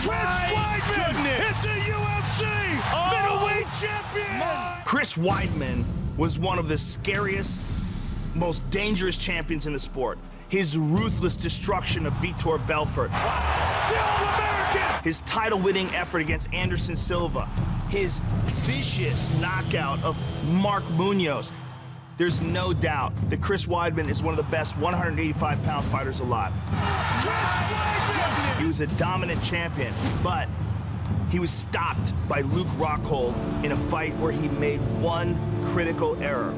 Weidman is the UFC middleweight champion! Chris Weidman was one of the scariest, most dangerous champions in the sport. His ruthless destruction of Vitor Belfort. The All-American! His title-winning effort against Anderson Silva. His vicious knockout of Mark Munoz. There's no doubt that Chris Weidman is one of the best 185-pound fighters alive. Chris Weidman! He was a dominant champion, but he was stopped by Luke Rockhold in a fight where he made one critical error.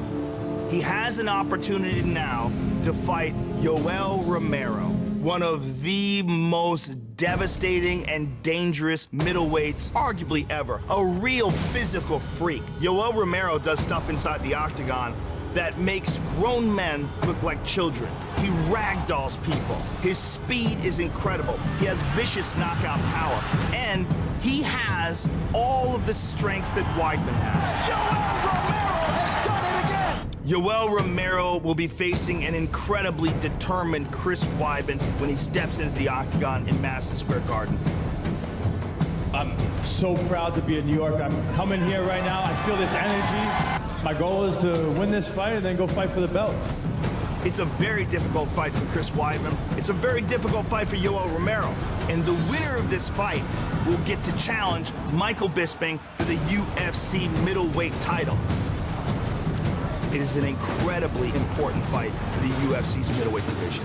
He has an opportunity now to fight Yoel Romero, one of the most devastating and dangerous middleweights arguably ever. A real physical freak. Yoel Romero does stuff inside the octagon that makes grown men look like children. He ragdolls people. His speed is incredible. He has vicious knockout power. And he has all of the strengths that Weidman has. Yoel Romero has done it again! Yoel Romero will be facing an incredibly determined Chris Weidman when he steps into the octagon in Madison Square Garden. I'm so proud to be in New York. I'm coming here right now. I feel this energy. My goal is to win this fight and then go fight for the belt. It's a very difficult fight for Chris Weidman. It's a very difficult fight for Yoel Romero. And the winner of this fight will get to challenge Michael Bisping for the UFC middleweight title. It is an incredibly important fight for the UFC's middleweight division.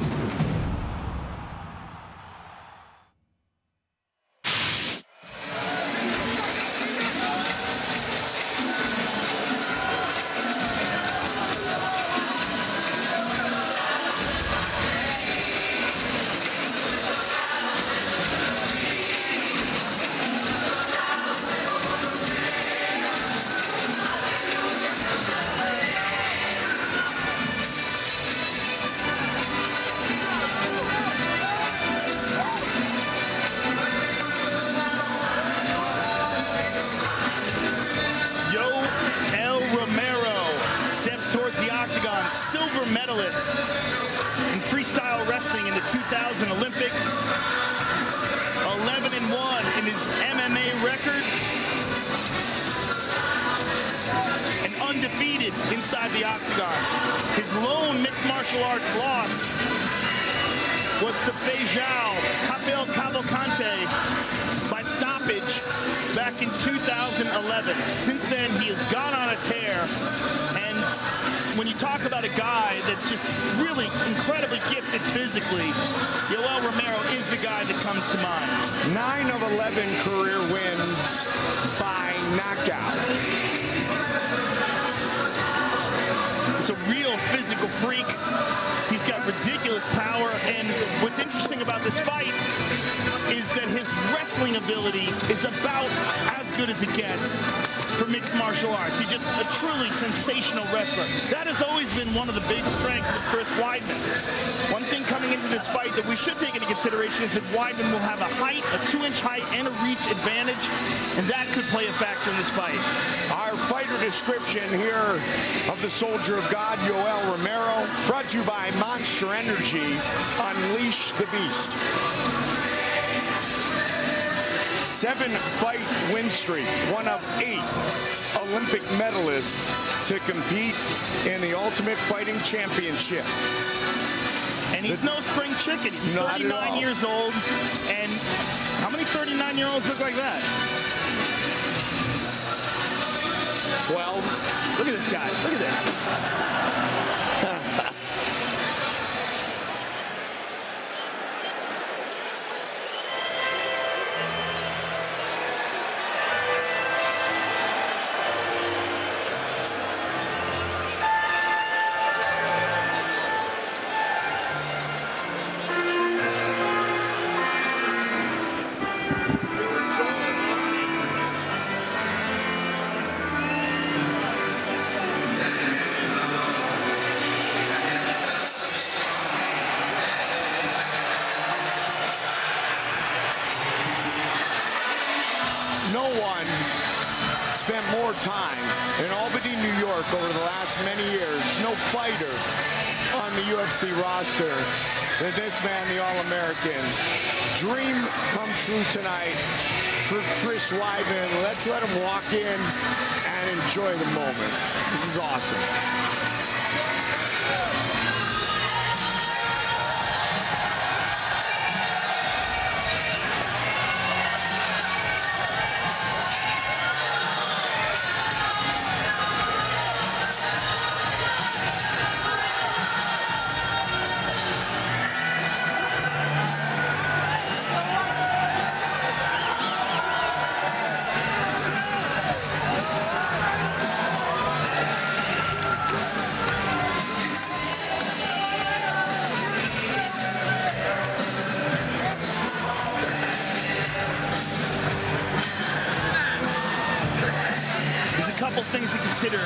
Silver medalist in freestyle wrestling in the 2000 Olympics. 11-1 in his MMA record. And undefeated inside the octagon. His lone mixed martial arts loss was to Feijão Abel Cavalcante by stoppage back in 2011. Since then, he has gone on a tear. And when you talk about a guy that's just really incredibly gifted physically, Yoel Romero is the guy that comes to mind. 9 of 11 career wins by knockout. He's a real physical freak. He's got ridiculous power, and what's interesting about this fight is that his wrestling ability is about as good as it gets for mixed martial arts. He's just a truly sensational wrestler. That has always been one of the big strengths of Chris Weidman. One thing coming into this fight that we should take into consideration is that Weidman will have a height, a 2-inch height, and a reach advantage, and that could play a factor in this fight. Our fighter description here of the Soldier of God, Yoel Romero, brought to you by Monster Energy. Unleash the Beast. 7-fight win streak, one of 8 Olympic medalists to compete in the Ultimate Fighting Championship. And he's no spring chicken. He's 39 years old. And how many 39-year-olds look like that? 12. Look at this guy. Look at this. more time in Albany, New York over the last many years. No fighter on the UFC roster than this man, the All-American. Dream come true tonight for Chris Weidman. Let's let him walk in and enjoy the moment. This is awesome. Couple things to consider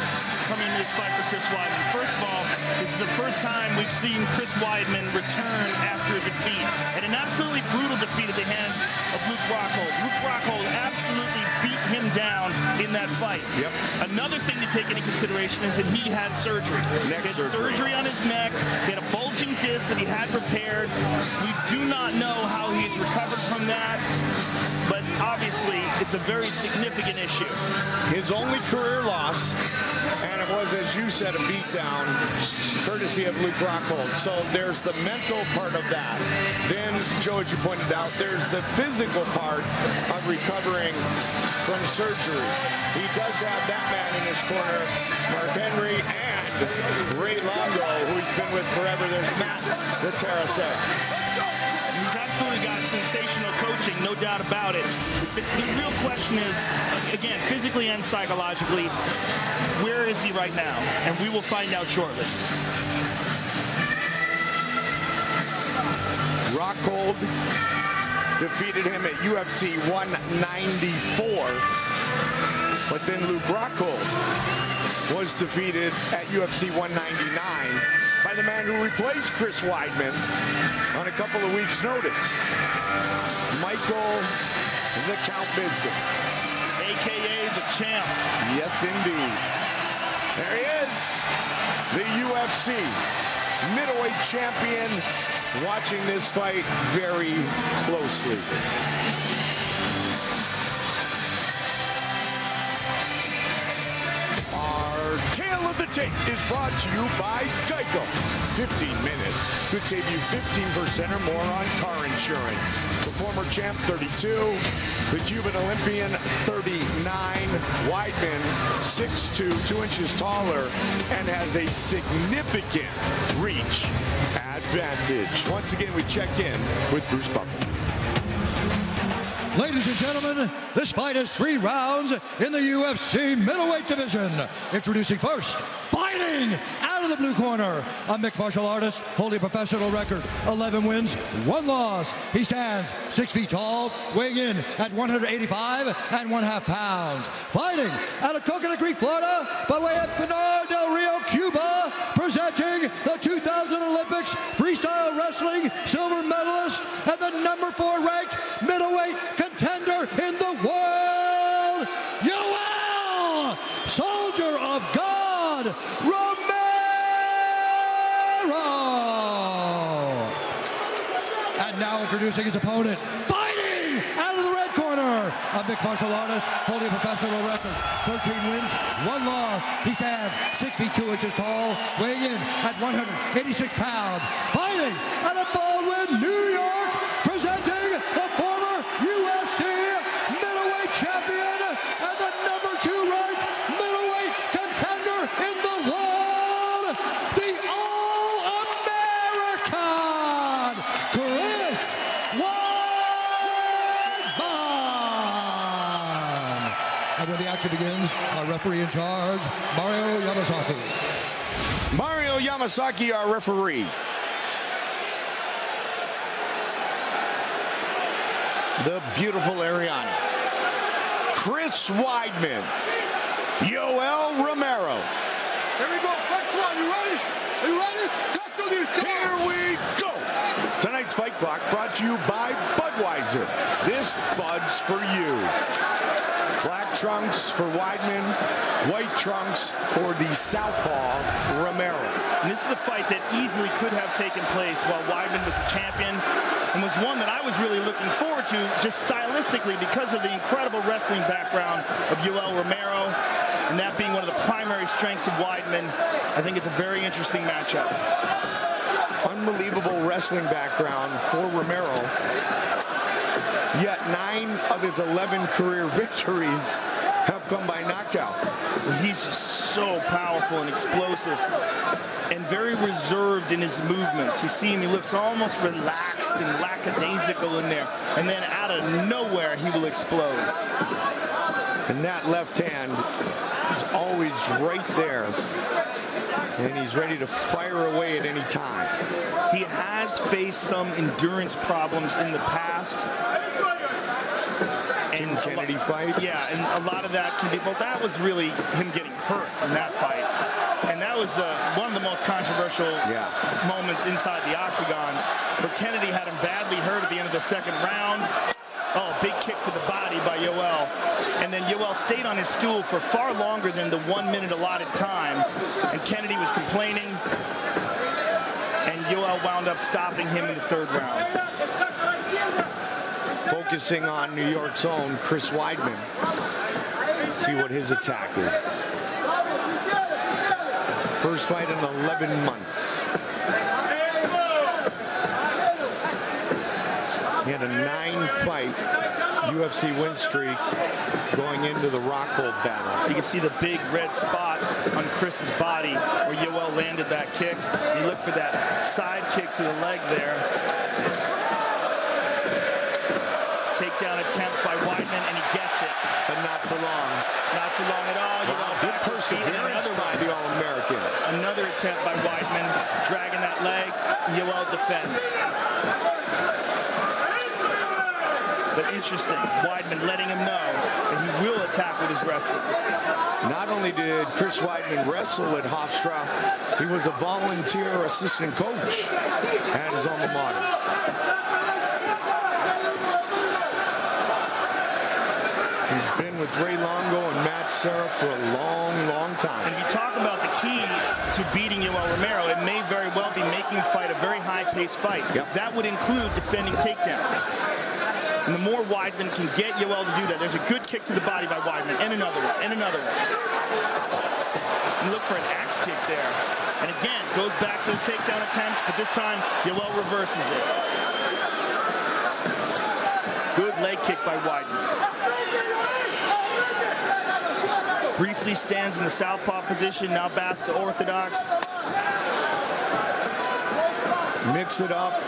coming into this fight for Chris Weidman. First of all, this is the first time we've seen Chris Weidman return after a defeat, and an absolutely brutal defeat at the hands of Luke Rockhold. Luke Rockhold absolutely beat him down in that fight. Yep. Another thing to take into consideration is that he had surgery. He had surgery on his neck. He had a bulging disc that he had repaired. We do not know how he's recovered from that, but obviously it's a very significant issue. His only career loss, and it was, as you said, a beatdown, courtesy of Luke Rockhold. So there's the mental part of that. Then, Joe, as you pointed out, there's the physical part of recovering from surgery. He does have that man in his corner, Mark Henry, and Ray Longo, who he's been with forever. There's Matt, the Terracera. He's absolutely got sensational coaching, no doubt about it. The real question is, again, physically and psychologically, where is he right now? And we will find out shortly. Rockhold defeated him at UFC 194, but then Luke Rockhold was defeated at UFC 199 by the man who replaced Chris Weidman on a couple of weeks' notice, Michael the Count Bisping, a.k.a. the champ. Yes, indeed. There he is, the UFC middleweight champion, watching this fight very closely. Our tale of the tape is brought to you by Geico. 15 minutes could save you 15% or more on car insurance. The former champ, 32. The Cuban Olympian, 39. Weidman, 6'2", 2 inches taller, and has a significant reach advantage. Once again, we check in with Bruce Buffer. Ladies and gentlemen, this fight is 3 rounds in the UFC middleweight division. Introducing first, fighting out of the blue corner, a mixed martial artist holding a professional record, 11 wins, 1 loss. He stands 6 feet tall, weighing in at 185.5 pounds. Fighting out of Coconut Creek, Florida, by way of Pinar del Rio, Cuba, presenting the 2000 Olympics freestyle wrestling silver medalist and the number 4 ranked middleweight contender in the world, Yoloel, Soldier of God, Romero. And now introducing his opponent, fighting out of the red corner, a mixed martial artist holding a professional record, 13 wins, 1 loss. He stands 6 feet 2 inches tall, weighing in at 186 pounds. Fighting out of Baldwin, New York, presenting the former UFC middleweight champion and the number 2 ranked middleweight contender in the world, the All-American, Chris Weidman. And when the action begins, our referee in charge, Mario Yamasaki. Mario Yamasaki, our referee. The beautiful Ariana. Chris Weidman. Yoel Romero. Here we go. First one. You ready? Are you ready? Let's do this. Here we go. Tonight's fight clock brought to you by Budweiser. This Bud's for you. Black trunks for Weidman, white trunks for the southpaw Romero. And this is a fight that easily could have taken place while Weidman was the champion, and was one that I was really looking forward to just stylistically because of the incredible wrestling background of Yoloel Romero, and that being one of the primary strengths of Weidman. I think it's a very interesting matchup. Unbelievable wrestling background for Romero. Yet 9 of his 11 career victories have come by knockout. He's so powerful and explosive and very reserved in his movements. You see him, he looks almost relaxed and lackadaisical in there. And then out of nowhere, he will explode. And that left hand is always right there. And he's ready to fire away at any time. He has faced some endurance problems in the past. Tim Kennedy fight? Yeah, and a lot of that can be, well, that was really him getting hurt in that fight. And that was one of the most controversial moments inside the octagon, where Kennedy had him badly hurt at the end of the second round. Oh, big kick to the body by Yoloel. And then Yoloel stayed on his stool for far longer than the 1 minute allotted time. And Kennedy was complaining. And Yoloel wound up stopping him in the third round. Focusing on New York's own Chris Weidman. See what his attack is. First fight in 11 months. He had a 9-fight UFC win streak going into the Rockhold battle. You can see the big red spot on Chris's body where Yoloel landed that kick. You look for that side kick to the leg there. Takedown attempt by Weidman, and he gets it. But not for long. Not for long at all. Wow, good perseverance by the All-American. Another attempt by Weidman, dragging that leg. Yoloel defends. But interesting, Weidman letting him know that he will attack with his wrestling. Not only did Chris Weidman wrestle at Hofstra, he was a volunteer assistant coach at his alma mater. He's been with Ray Longo and Matt Serra for a long, long time. And if you talk about the key to beating Yoloel Romero, it may very well be making the fight a very high-paced fight. Yep. That would include defending takedowns. And the more Weidman can get Yoloel to do that, there's a good kick to the body by Weidman, and another one, and another one. And look for an axe kick there. And again, goes back to the takedown attempts, but this time Yoloel reverses it. Good leg kick by Weidman. Briefly stands in the southpaw position, now back to orthodox. Mix it up,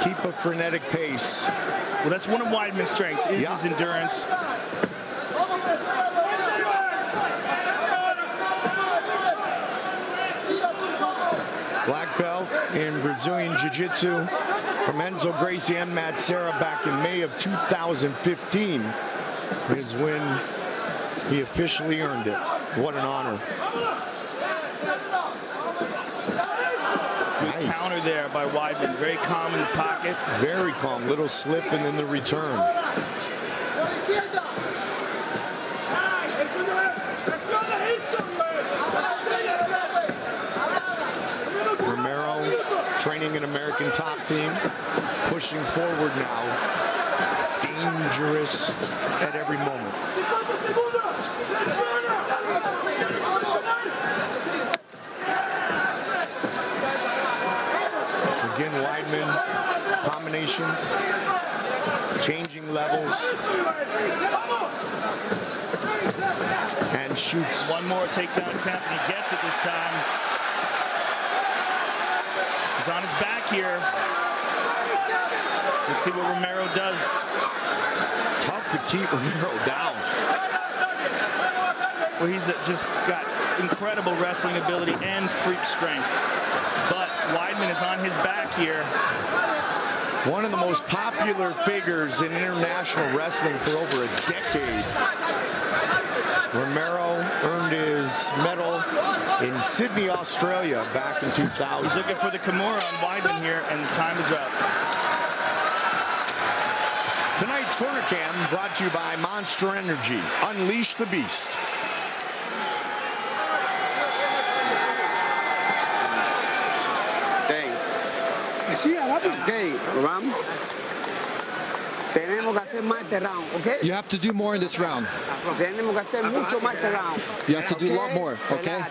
keep a frenetic pace. Well, that's one of Weidman's strengths, is his endurance. Black belt in Brazilian Jiu-Jitsu from Enzo Gracie and Matt Serra back in May of 2015 is when he officially earned it. What an honor. Good counter there by Weidman. Very calm in the pocket. Very calm. Little slip and then the return. Romero training an American top team. Pushing forward now. Dangerous at every moment. Again, Weidman, combinations, changing levels, and shoots. One more takedown attempt, and he gets it this time. He's on his back here. Let's see what Romero does. Tough to keep Romero down. Well, he's just got incredible wrestling ability and freak strength. But Weidman is on his back here. One of the most popular figures in international wrestling for over a decade. Romero earned his medal in Sydney, Australia back in 2000. He's looking for the Kimura on Weidman here, and the time is up. Tonight's Corner Cam brought to you by Monster Energy. Unleash the beast. Okay, Ram. Tenemos que hacer más este round, okay? You have to do more in this round. Tenemos que hacer mucho más este round. You have to do a lot more, okay?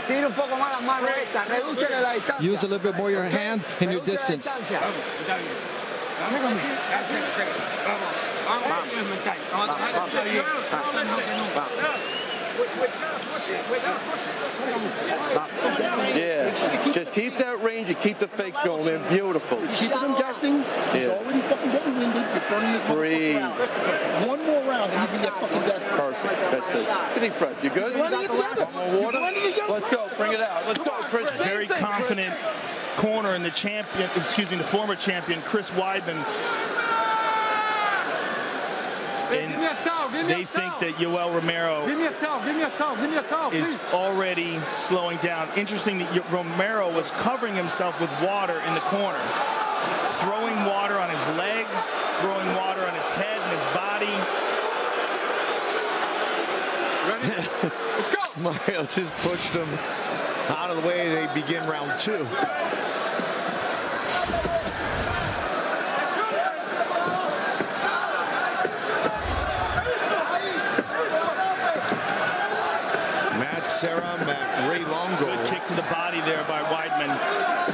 Tira un poco más las manos esas, redúcele la distancia. Use a little bit more your hand and your distance. Yeah, just keep that range and keep the fakes going, man. Beautiful. Keeping him guessing. He's already fucking getting winded. You're burning his Breathe. motherfucker out. One more round and he's gonna get fucking desperate. Perfect. That's it. Good deep breath. You good? Water? Let's go. Bring it out. Let's go, Chris. Very confident corner in the champion, excuse me, the former champion, Chris Weidman. And they think that Yoel Romero is already slowing down. Interesting that Romero was covering himself with water in the corner, throwing water on his legs, throwing water on his head and his body. Let's go. Mario just pushed him out of the way. They begin round 2. Matt Ray Longo. Good kick to the body there by Weidman.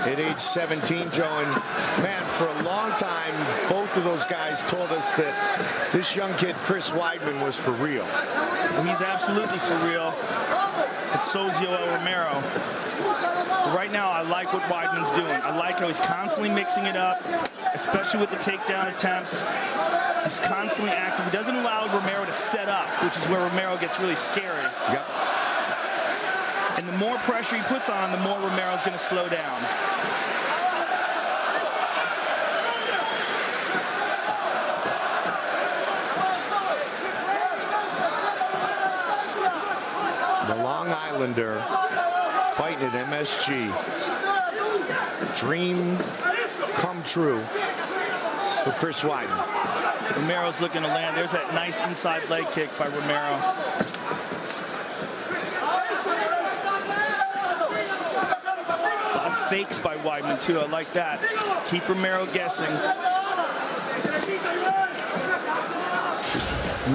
At age 17, Joe, and man, for a long time, both of those guys told us that this young kid, Chris Weidman, was for real. He's absolutely for real. And so's Yoel Romero. But right now, I like what Weidman's doing. I like how he's constantly mixing it up, especially with the takedown attempts. He's constantly active. He doesn't allow Romero to set up, which is where Romero gets really scary. Yep. And the more pressure he puts on him, the more Romero's going to slow down. The Long Islander fighting at MSG. Dream come true for Chris Weidman. Romero's looking to land. There's that nice inside leg kick by Romero. Fakes by Weidman too. I like that. Keep Romero guessing.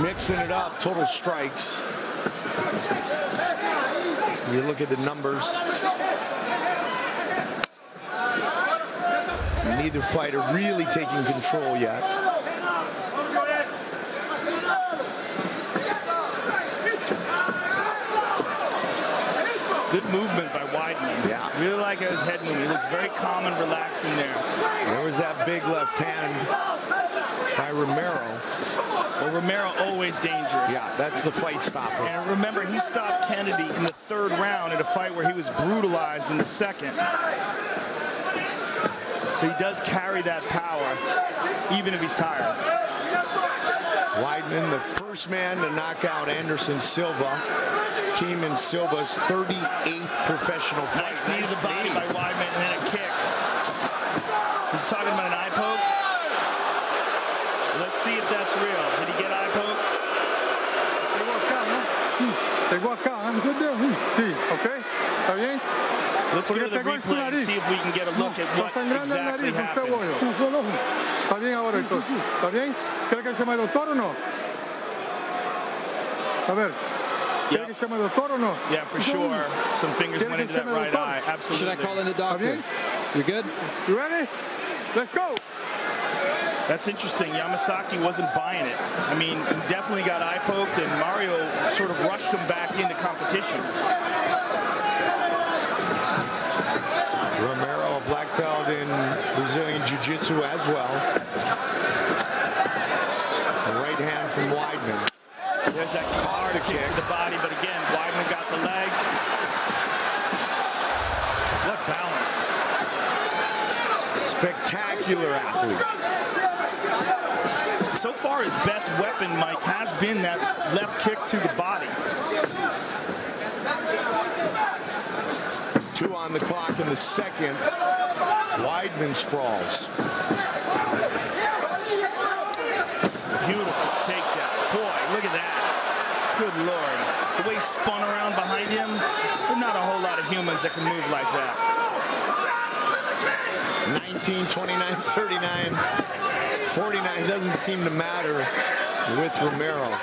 Mixing it up, total strikes. You look at the numbers. Neither fighter really taking control yet. Good movement by Weidman. Yeah. Really like his head movement. He looks very calm and relaxing there. There was that big left hand by Romero. Well, Romero always dangerous. Yeah, that's the fight stopper. And remember, he stopped Kennedy in the 3rd round in a fight where he was brutalized in the 2nd. So he does carry that power, even if he's tired. Weidman, the first man to knock out Anderson Silva. Keenan Silva's 38th professional fight. Nice knee to the body by Weidman and then a kick. He's talking about an eye poke. Let's see if that's real. Did he get eye poked? Pegó acá, sí, ¿ok? ¿Está bien? Let's go to the replay and see if we can get a look at what exactly happened. Está bien ahora entonces. ¿Está bien? ¿Quiere que llame al doctor o no? A ver. ¿Quiere que llame al doctor o no? Yeah, for sure. Some fingers went into that right eye. Absolutely. Should I call in the doctor? You good? You ready? Let's go. That's interesting. Yamasaki wasn't buying it. I mean, he definitely got eye poked, and Mario sort of rushed him back into competition. Romero, a black belt in Brazilian Jiu-Jitsu as well. The right hand from Weidman. There's that hard kick to the body, but again, Weidman got the leg. What balance. Spectacular athlete. So far, his best weapon, Mike, has been that left kick to the body. 2 on the clock in the 2nd. Weidman sprawls. Beautiful. humans that can move like that. 19, 29, 39, 49 doesn't seem to matter with Romero.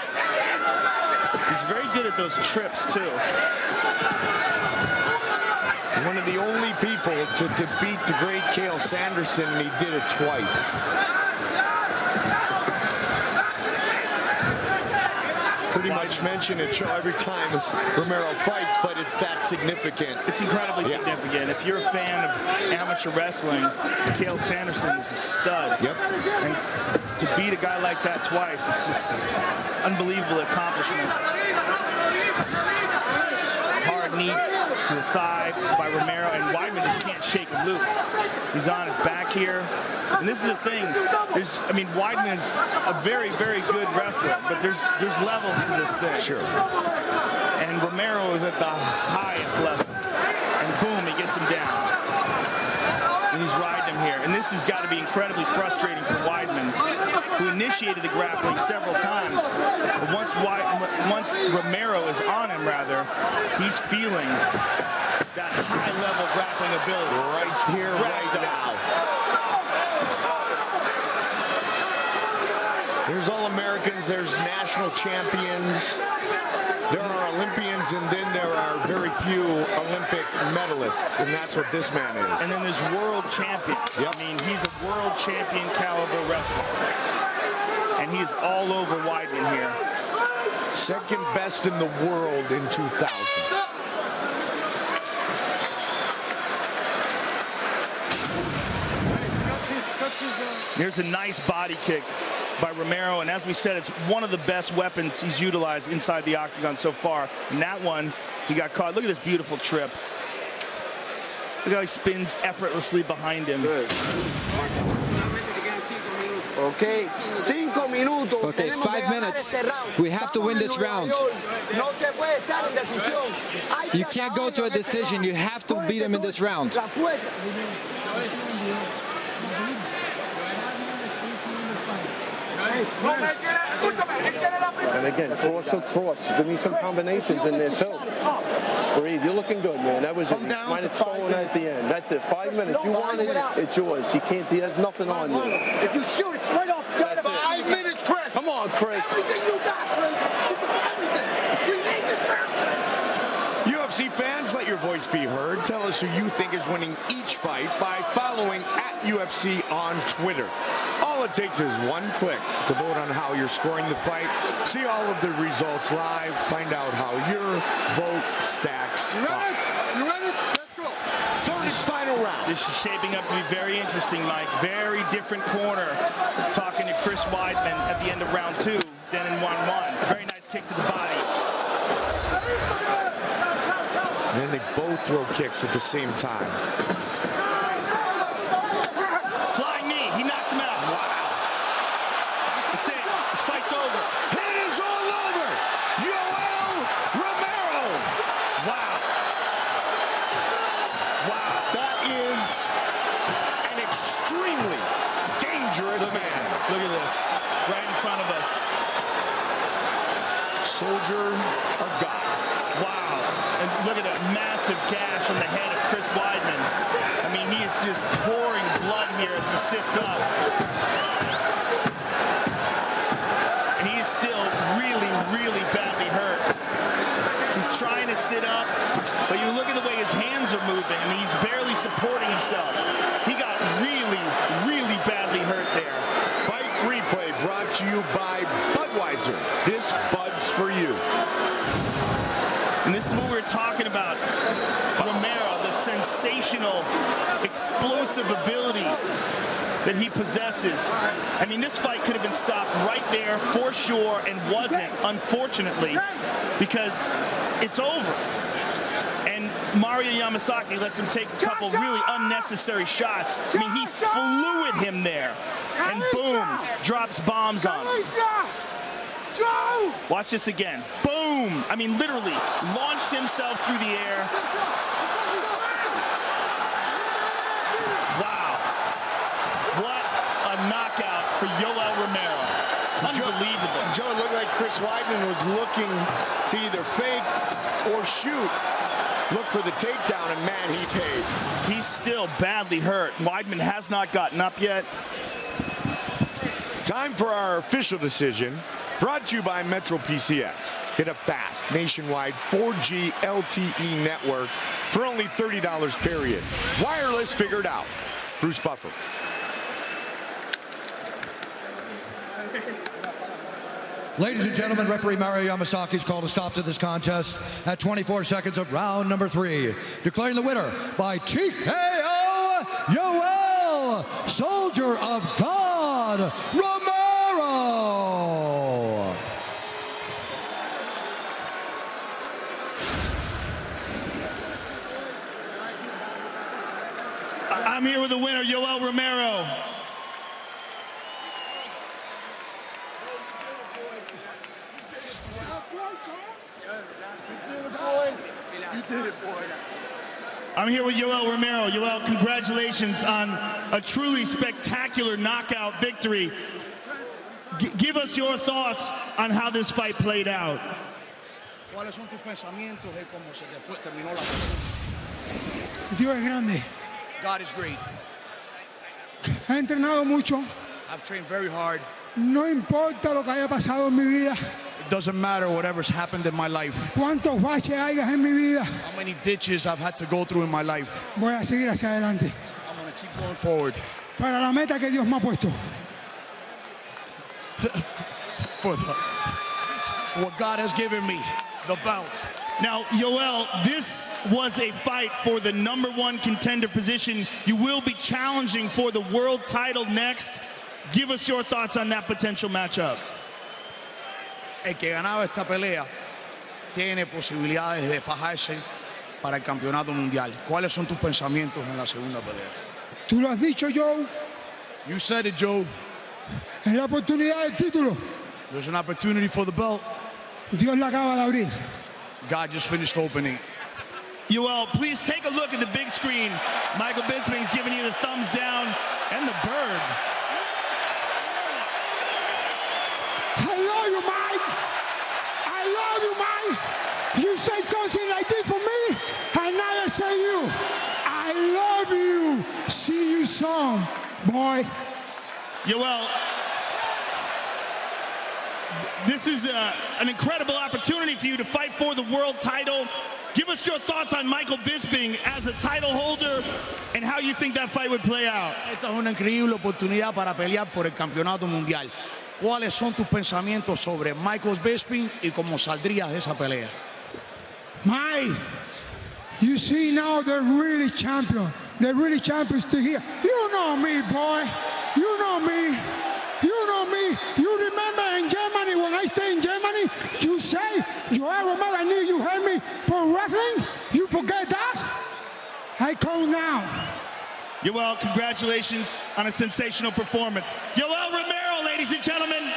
He's very good at those trips, too. One of the only people to defeat the great Cael Sanderson, and he did it twice. Pretty much mention it every time Romero fights, but it's that significant. It's incredibly significant. If you're a fan of amateur wrestling, Cael Sanderson is a stud. Yep. And to beat a guy like that twice, it's just an unbelievable accomplishment. Hard knee to the thigh by Romero, and Weidman just can't shake him loose. He's on his back here. And this is the thing. Weidman is a very, very good wrestler, but there's levels to this thing. Sure. And Romero is at the highest level. And boom, he gets him down. And he's riding him here. And this has got to be incredibly frustrating for Weidman, who initiated the grappling several times. But once Romero is on him, he's feeling that high-level grappling ability. Right here, right now. There's All-Americans, there's national champions, there are Olympians, and then there are very few Olympic medalists, and that's what this man is. And then there's world champions. Yep. He's a world champion caliber wrestler. And he's all over Weidman here. Second best in the world in 2000. Here's a nice body kick by Romero, and as we said, it's one of the best weapons he's utilized inside the octagon so far. And that one, he got caught. Look at this beautiful trip. Look how he spins effortlessly behind him. Good. Okay, 5 minutos. Okay, 5 minutes. We have to win this round. You can't go to a decision. You have to beat him in this round. And again, cross. Give me some combinations in there too. Breathe. You're looking good, man. That was it. Might have stolen at the end. That's it. 5 minutes. You want it? It's yours. He can't. There's nothing on you. If you shoot, it's right off. That's 5 minutes, Chris. Come on, Chris. Everything you got, Chris. This is everything. We need this round. UFC fans, let your voice be heard. Tell us who you think is winning each fight by following @UFC on Twitter. All it takes is one click to vote on how you're scoring the fight. See all of the results live. Find out how your vote stacks up. You ready? Let's go. Third and final round. This is shaping up to be very interesting, Mike. Very different corner. Talking to Chris Weidman at the end of round 2 than in 1-1. Very nice kick to the body. And then they both throw kicks at the same time. Flying knee. He knocked him out. Wow. That's it. This fight's over. It is all over. Yoloel Romero. Wow. Wow. That is an extremely dangerous man. Look at this. Right in front of us. Soldier of God. Wow. And look at that massive gash on the head of Chris Weidman. He is just pouring blood here as he sits up. And he is still really, really badly hurt. He's trying to sit up, but you look at the way his hands are moving. He's barely supporting himself. He got really, really badly hurt there. Fight Replay brought to you by Budweiser. This Bud's for you. And this is what we were talking about. Romero, the sensational, explosive ability that he possesses. This fight could have been stopped right there for sure and wasn't, unfortunately, because it's over. And Mario Yamasaki lets him take a couple really unnecessary shots. He flew at him there. And boom, drops bombs on him. Watch this again. Boom! Literally launched himself through the air. Wow. What a knockout for Yoloel Romero. Unbelievable. Joe, it looked like Chris Weidman was looking to either fake or shoot. look for the takedown, and man, he paid. He's still badly hurt. Weidman has not gotten up yet. Time for our official decision, brought to you by Metro PCS. Get a fast nationwide 4G LTE network for only $30 period. Wireless figured out. Bruce Buffer. Ladies and gentlemen, referee Mario Yamasaki's called a stop to this contest at 24 seconds of round number 3. Declaring the winner by TKO, Yoloel, Soldier of God, Romero. I'm here with the winner, Yoloel Romero. You did it, boy. I'm here with Yoloel Romero. Yoloel, congratulations on a truly spectacular knockout victory. Give us your thoughts on how this fight played out. ¿Cuáles son tus pensamientos de cómo se terminó la pelea? Dios es grande. God is great. He entrenado mucho. I've trained very hard. No importa lo que haya pasado en mi vida. It doesn't matter whatever's happened in my life. ¿Cuántos baches hayas en mi vida? How many ditches I've had to go through in my life. Voy a seguir hacia adelante. I'm going to keep going forward. Para la meta que Dios me ha puesto. For what God has given me, the belt. Now, Yoloel, this was a fight for the #1 contender position. You will be challenging for the world title next. Give us your thoughts on that potential matchup. El que ganaba esta pelea tiene posibilidades de fajarse para el campeonato mundial. ¿Cuáles son tus pensamientos en la segunda pelea? Tú lo has dicho, Joe. You said it, Joe. Es la oportunidad del título. There's an opportunity for the belt. Dios la acaba de abrir. God just finished opening. Yoloel, please take a look at the big screen. Michael Bisping's giving you the thumbs down and the bird. I love you, Mike. I love you, Mike. You say something like this for me, and now I say you. I love you. See you soon, boy. Yoloel, this is an incredible opportunity for you to fight for the world title. Give us your thoughts on Michael Bisping as a title holder and how you think that fight would play out. Esta es una increíble oportunidad para pelear por el campeonato mundial. ¿Cuáles son tus pensamientos sobre Michael Bisping y cómo saldrías de esa pelea? Mike, you see now they're really champion. They're really champions to here. You know me, boy. You know me. You know me. You remember in Germany, when I stayed in Germany, you say, Yoloel Romero, I knew you heard me for wrestling. You forget that? I come now. Yoloel, congratulations on a sensational performance. Yoloel Romero, ladies and gentlemen.